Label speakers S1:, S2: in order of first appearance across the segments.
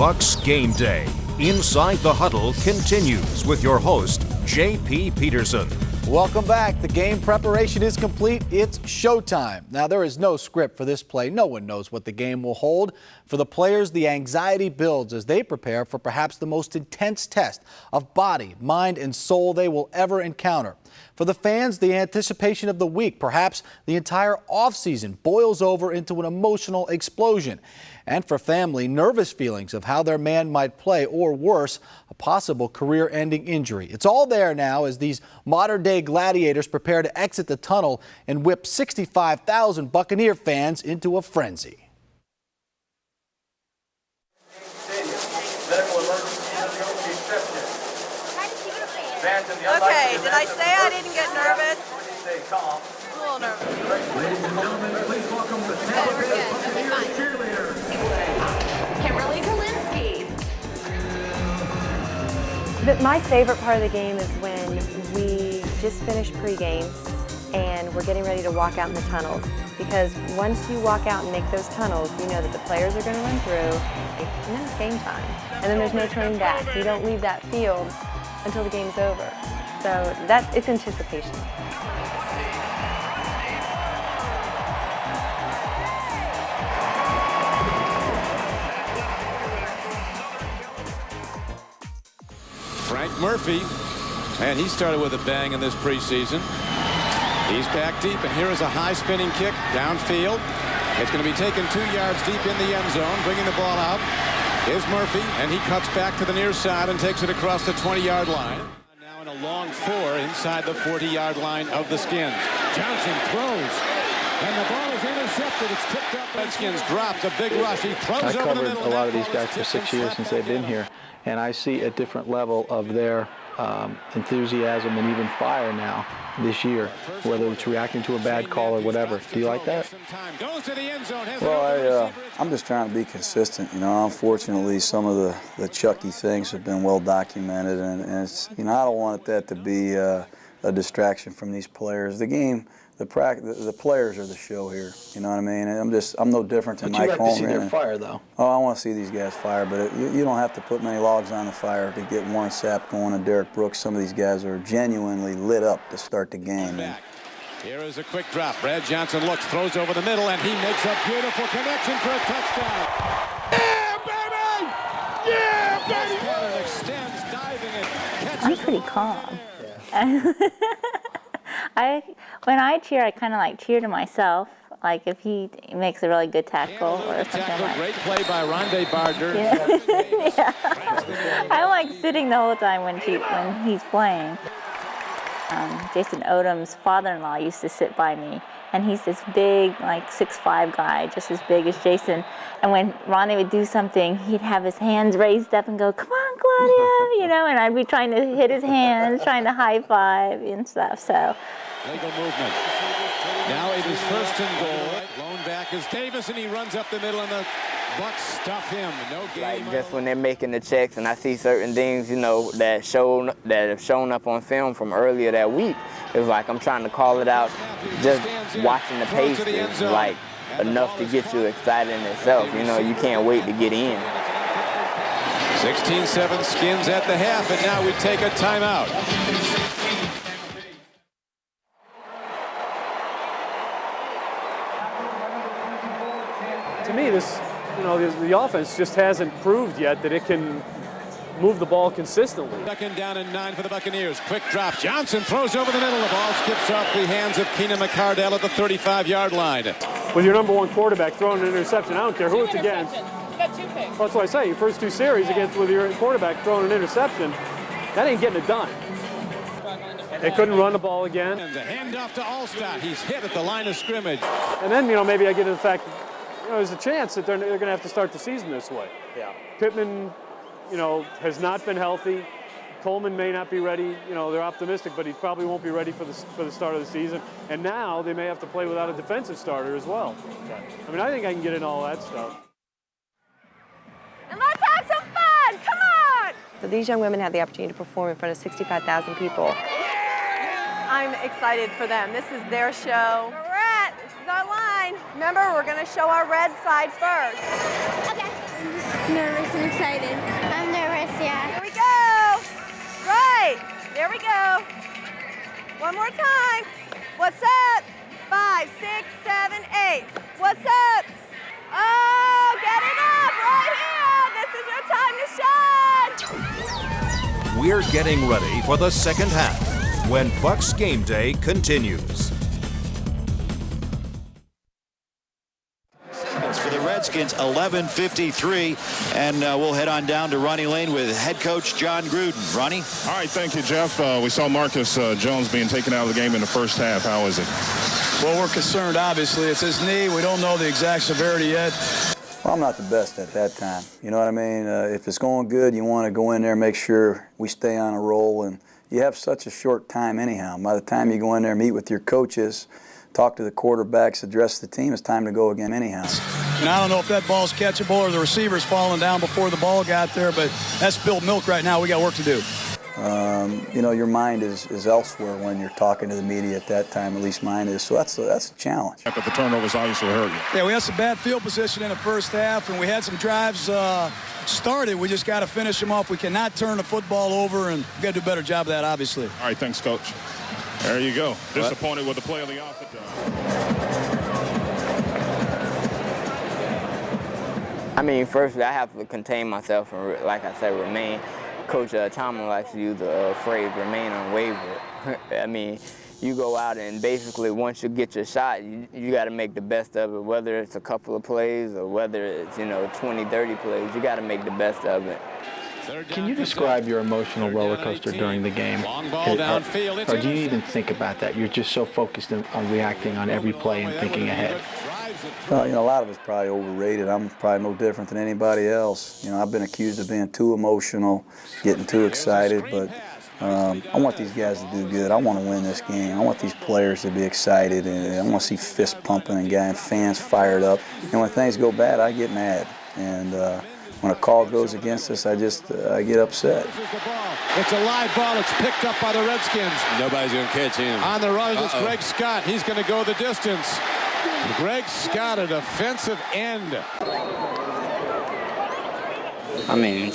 S1: Bucs Game Day. Inside the Huddle continues with your host, J.P. Peterson.
S2: Welcome back. The game preparation is complete. It's showtime. Now, there is no script for this play. No one knows what the game will hold. For the players, the anxiety builds as they prepare for perhaps the most intense test of body, mind, and soul they will ever encounter. For the fans, the anticipation of the week, perhaps the entire offseason, boils over into an emotional explosion. And for family, nervous feelings of how their man might play, or worse, a possible career-ending injury. It's all there now as these modern-day gladiators prepare to exit the tunnel and whip 65,000 Buccaneer fans into a frenzy.
S3: Okay, did I say I didn't get nervous? I'm a little nervous.
S4: Ladies and gentlemen, please welcome the Buccaneer Cheerleader Kimberly Kolinski.
S5: My favorite part of the game is when we just finished pregame and we're getting ready to walk out in the tunnels. Because once you walk out and make those tunnels, you know that the players are going to run through, and then it's game time. And then there's no turning back. You don't leave that field until the game's over. So it's anticipation.
S6: Frank Murphy, and he started with a bang in this preseason. He's back deep, and here is a high spinning kick downfield. It's going to be taken 2 yards deep in the end zone, bringing the ball out. Here's Murphy, and he cuts back to the near side and takes it across the 20-yard line. Now in a long 4 inside the 40-yard line of the Skins. Johnson throws, and the ball is intercepted. It's tipped up. Redskins drops a big rush. He throws over the middle.
S7: I covered a lot of these guys for 6 years since they've been here, and I see a different level of their enthusiasm and even fire now this year, whether it's reacting to a bad call or whatever. Do you like that?
S8: Well, I'm just trying to be consistent. You know, unfortunately, some of the Chucky things have been well documented, and it's, you know, I don't want that to be a distraction from these players. The game, the players are the show here. You know what I mean? I'm no different than Mike Holmgren.
S7: But you like to see their fire, though.
S8: Oh, I want to see these guys fire, but you don't have to put many logs on the fire to get Warren Sapp going and Derek Brooks. Some of these guys are genuinely lit up to start the game.
S6: Here is a quick drop. Brad Johnson looks, throws over the middle, and he makes a beautiful connection for a touchdown. Yeah, baby! Yeah, baby! Cannon extends, diving, and catches.
S9: I'm pretty calm. Yeah. When I cheer, I kind of like cheer to myself. Like if he makes a really good tackle or something like that.
S6: Great play by Ronde Barber.
S9: Yeah. I like sitting the whole time when he's playing. Jason Odom's father-in-law used to sit by me, and he's this big, like 6'5" guy, just as big as Jason. And when Ronnie would do something, he'd have his hands raised up and go, "Come on, Claudia," you know, and I'd be trying to hit his hands, trying to high five and stuff. So.
S6: Legal movement. Now it is first and goal. Blown back is Davis, and he runs up the middle, and the Bucs stuff him. No game.
S10: Like just when they're making the checks, and I see certain things, you know, that have shown up on film from earlier that week. It's like I'm trying to call it out. Just watching the pace is like enough to get you excited in itself. You know, you can't wait to get in.
S6: 16-7 Skins at the half, and now we take a timeout.
S11: To me, the offense just hasn't proved yet that it can move the ball consistently.
S6: Second down and 9 for the Buccaneers. Quick drop. Johnson throws over the middle. The ball skips off the hands of Keenan McCardell at the 35-yard line.
S11: With your number 1 quarterback throwing an interception, I don't care who it's against.
S3: Got 2 picks.
S11: That's what I say. Your first 2 series with your quarterback throwing an interception, that ain't getting it done. They couldn't run the ball again.
S6: And the handoff to Allstott. He's hit at the line of scrimmage.
S11: And then, maybe I get to the fact that, there's a chance that they're going to have to start the season this way.
S10: Yeah.
S11: Pittman, has not been healthy. Coleman may not be ready. They're optimistic, but he probably won't be ready for the start of the season. And now they may have to play without a defensive starter as well. Okay. I think I can get in all that stuff.
S3: And let's have some fun! Come on!
S5: So these young women have the opportunity to perform in front of 65,000 people.
S3: I'm excited for them. This is their show. This is our line. Remember, we're going to show our red side first.
S4: Okay.
S12: Nervous and excited. I'm nervous, yeah.
S3: Here we go. Right. There we go. One more time. What's up? 5, 6, 7, 8. What's up? Oh, get it up right here. This is your time to shine.
S1: We're getting ready for the second half when Bucs Game Day continues.
S13: For the Redskins, 11:53, and we'll head on down to Ronnie Lane with head coach Jon Gruden. Ronnie?
S14: All right, thank you, Jeff. We saw Marcus Jones being taken out of the game in the first half. How is it?
S15: Well, we're concerned, obviously. It's his knee. We don't know the exact severity yet.
S8: Well, I'm not the best at that time. You know what I mean? If it's going good, you want to go in there and make sure we stay on a roll. And you have such a short time anyhow. By the time you go in there, meet with your coaches, talk to the quarterbacks, address the team, it's time to go again anyhow.
S15: And I don't know if that ball's catchable or the receiver's falling down before the ball got there, but that's spilled milk right now. We got work to do.
S8: You know, your mind is elsewhere when you're talking to the media at that time, at least mine is. So that's a challenge.
S14: But the turnovers obviously hurt you.
S15: Yeah, we had some bad field position in the first half, and we had some drives started. We just got to finish them off. We cannot turn the football over, and we've got to do a better job of that, obviously.
S14: All right, thanks, Coach. There you go. Disappointed with the play of the offense.
S10: I mean, firstly, I have to contain myself and, like I said, remain. Coach Tomlin likes to use the phrase remain unwavered. I mean, you go out and basically once you get your shot, you got to make the best of it, whether it's a couple of plays or whether it's, 20, 30 plays. You got to make the best of it.
S7: Can you describe your emotional roller coaster during the game? Or do you even think about that? You're just so focused on reacting on every play and thinking ahead.
S8: Well, a lot of it's probably overrated. I'm probably no different than anybody else. I've been accused of being too emotional, getting too excited, but I want these guys to do good. I want to win this game. I want these players to be excited, and I want to see fist pumping and fans fired up. And when things go bad, I get mad. And when a call goes against us, I get upset.
S6: It's a live ball. It's picked up by the Redskins.
S13: Nobody's going to catch him.
S6: On the run is Greg Scott. He's going to go the distance. Greg Scott, a defensive end.
S10: I mean,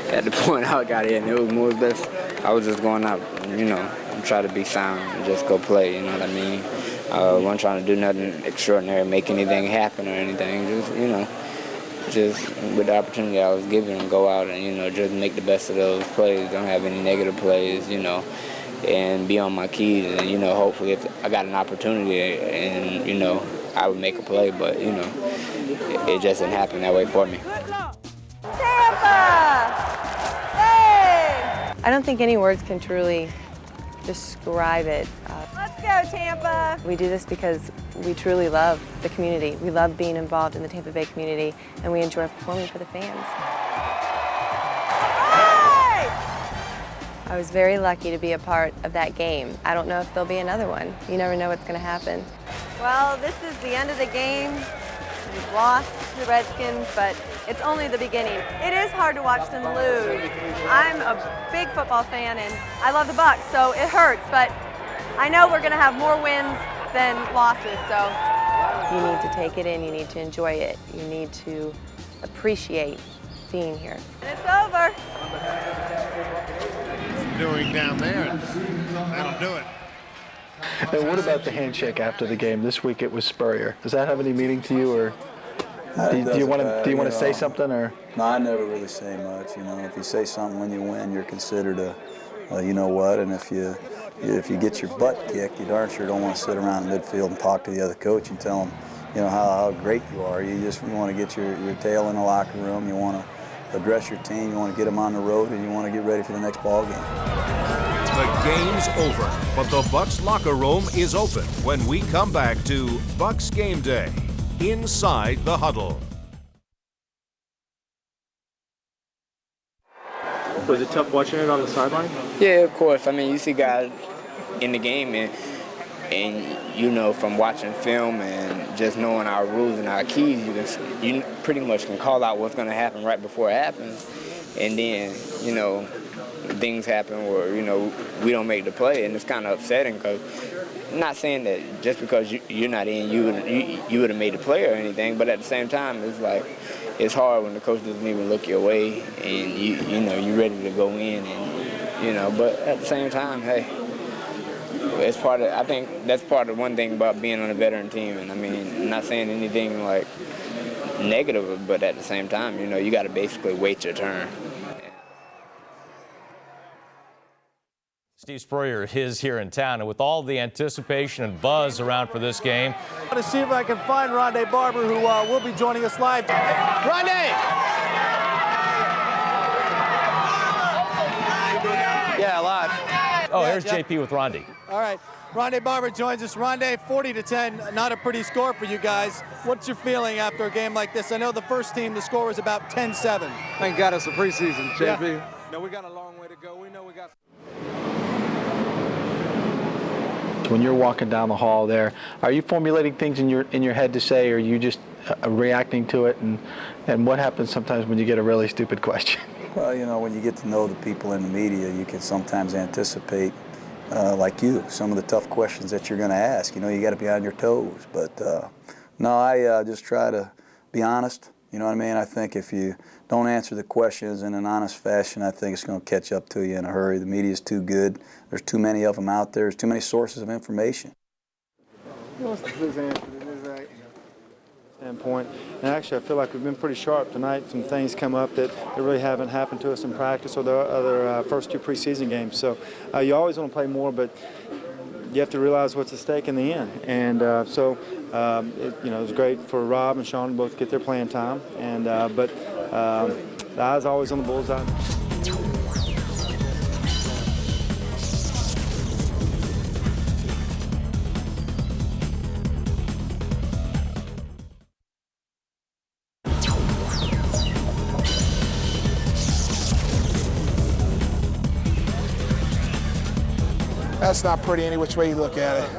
S10: at the point I got in, it was more or less, I was just going out, and try to be sound and just go play, you know what I mean? I wasn't trying to do nothing extraordinary, make anything happen or anything, just with the opportunity I was given, go out and, just make the best of those plays, don't have any negative plays, and be on my keys, and hopefully if I got an opportunity and I would make a play, but it just didn't happen that way for me.
S3: Tampa! Hey!
S5: I don't think any words can truly describe it.
S3: Let's go, Tampa!
S5: We do this because we truly love the community. We love being involved in the Tampa Bay community, and we enjoy performing for the fans. I was very lucky to be a part of that game. I don't know if there'll be another one. You never know what's going to happen.
S3: Well, this is the end of the game. We've lost to the Redskins, but it's only the beginning. It is hard to watch them lose. I'm a big football fan, and I love the Bucs, so it hurts, but I know we're going to have more wins than losses, so.
S5: You need to take it in. You need to enjoy it. You need to appreciate being here.
S3: And it's over.
S16: Doing down there, and that'll do it.
S7: And what about the handshake after the game? This week it was Spurrier. Does that have any meaning to you, or do you want to say something, or?
S8: No, I never really say much. If you say something when you win, you're considered a you know what, and if you get your butt kicked, you darn sure don't want to sit around in midfield and talk to the other coach and tell him, how great you are. You want to get your tail in the locker room. You want to address your team. You want to get them on the road, and you want to get ready for the next ball game.
S1: The game's over, but the Bucs locker room is open when we come back to Bucs Game Day, Inside the Huddle.
S17: Was it tough watching it on the sideline?
S10: Yeah, of course. I mean, you see guys in the game, and from watching film and just knowing our rules and our keys, you pretty much can call out what's going to happen right before it happens. And then, things happen where, we don't make the play, and it's kind of upsetting because I'm not saying that just because you're not in, you would have made the play or anything, but at the same time, it's like, it's hard when the coach doesn't even look your way and you know you're ready to go in, and you know. But at the same time, hey, it's part of. I think that's part of one thing about being on a veteran team. And I mean, I'm not saying anything like negative, but at the same time, you know, you got to basically wait your turn.
S18: Steve Spurrier is here in town, and with all the anticipation and buzz around for this game.
S19: I'm going to see if I can find Ronde Barber, who will be joining us live. Ronde! Yeah, live.
S18: Oh, here's JP with Ronde.
S19: All right. Ronde Barber joins us. Ronde, 40-10, not a pretty score for you guys. What's your feeling after a game like this? I know the first team, the score was about 10-7.
S20: Thank God it's a preseason, JP.
S19: Yeah.
S20: No, we got a long way to go. We know we got...
S7: When you're walking down the hall there, are you formulating things in your head to say, or are you just reacting to it? And what happens sometimes when you get a really stupid question?
S8: Well, you know, when you get to know the people in the media, you can sometimes anticipate, like you, some of the tough questions that you're going to ask. You know, you got to be on your toes. But no, I just try to be honest. You know what I mean? I think if you don't answer the questions in an honest fashion, I think it's going to catch up to you in a hurry. The media's too good. There's too many of them out there. There's too many sources of information.
S20: Standpoint. And actually, I feel like we've been pretty sharp tonight. Some things come up that really haven't happened to us in practice or the other first two preseason games. So you always want to play more, but you have to realize what's at stake in the end. And you know, it was great for Rob and Sean to both get their playing time. And but the eye's always on the bullseye.
S21: That's not pretty any which way you look at it.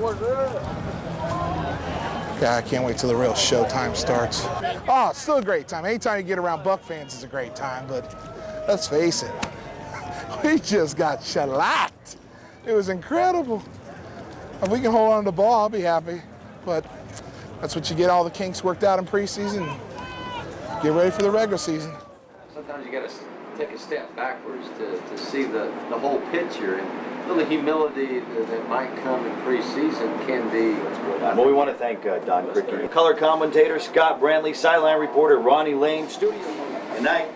S21: Yeah, I can't wait till the real showtime starts. Oh, it's still a great time. Anytime you get around Buck fans is a great time, but let's face it, we just got shellacked. It was incredible. If we can hold on to the ball, I'll be happy. But that's what you get all the kinks worked out in preseason. Get ready for the regular season.
S22: Sometimes you got to take a step backwards to see the whole picture. And the humility that might come in preseason can be.
S13: Well, we want to thank Don Crickey, color commentator Scott Brantley, sideline reporter Ronnie Lane, studio. Good night.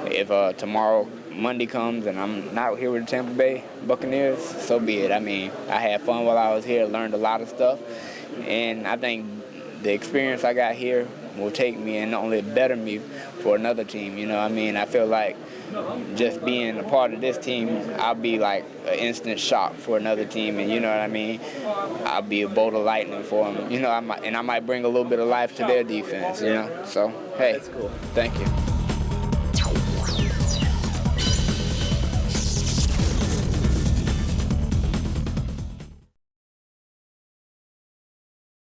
S10: If tomorrow, Monday comes and I'm not here with the Tampa Bay Buccaneers, so be it. I mean, I had fun while I was here, learned a lot of stuff, and I think the experience I got here will take me and only better me for another team. You know, I mean, I feel like just being a part of this team, I'll be like an instant shock for another team, and you know what I mean. I'll be a bolt of lightning for them. You know, I might bring a little bit of life to their defense. You know, so hey, that's cool. Thank you.